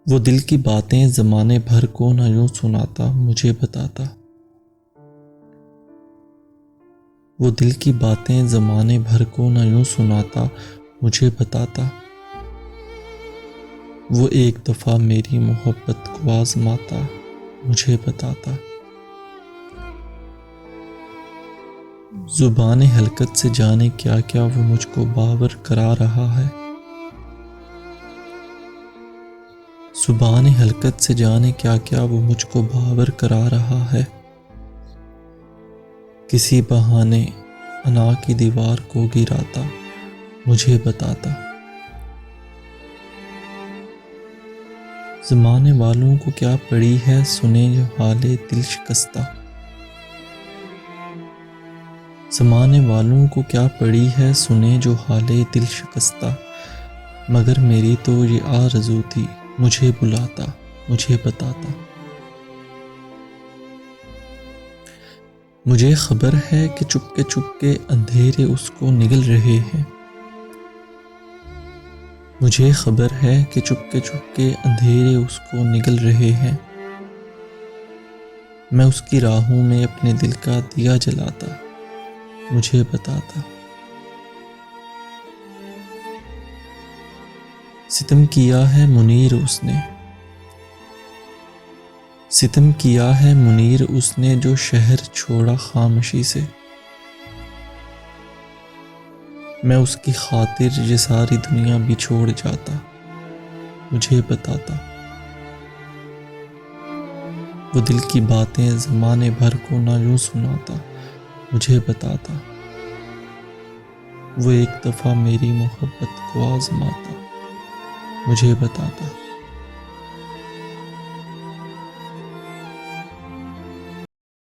وہ دل کی باتیں زمانے بھر کو نہ یوں سناتا مجھے بتاتا، وہ دل کی باتیں زمانے بھر کو نہ یوں سناتا مجھے بتاتا، وہ ایک دفعہ میری محبت کو آزماتا مجھے بتاتا۔ زبان حلقت سے جانے کیا کیا وہ مجھ کو باور کرا رہا ہے، زبان حلقت سے جانے کیا کیا وہ مجھ کو باور کرا رہا ہے، کسی بہانے انا کی دیوار کو گراتا مجھے بتاتا۔ زمانے والوں کو کیا پڑی ہے سنے جو حال دل شکستہ، زمانے والوں کو کیا پڑی ہے سنے جو حال دل شکستہ، مگر میری تو یہ آرزو تھی مجھے بلاتا مجھے بتاتا۔ مجھے خبر ہے کہ چپ کے اندھیرے اس کو نگل رہے ہیں، مجھے خبر ہے کہ چپ کے اندھیرے اس کو نگل رہے ہیں، میں اس کی راہوں میں اپنے دل کا دیا جلاتا مجھے بتاتا۔ ستم کیا ہے منیر اس نے، ستم کیا ہے منیر اس نے جو شہر چھوڑا خاموشی سے، میں اس کی خاطر یہ ساری دنیا بھی چھوڑ جاتا مجھے بتاتا۔ وہ دل کی باتیں زمانے بھر کو نہ یوں سناتا مجھے بتاتا، وہ ایک دفعہ میری محبت کو آزماتا مجھے بتاتا۔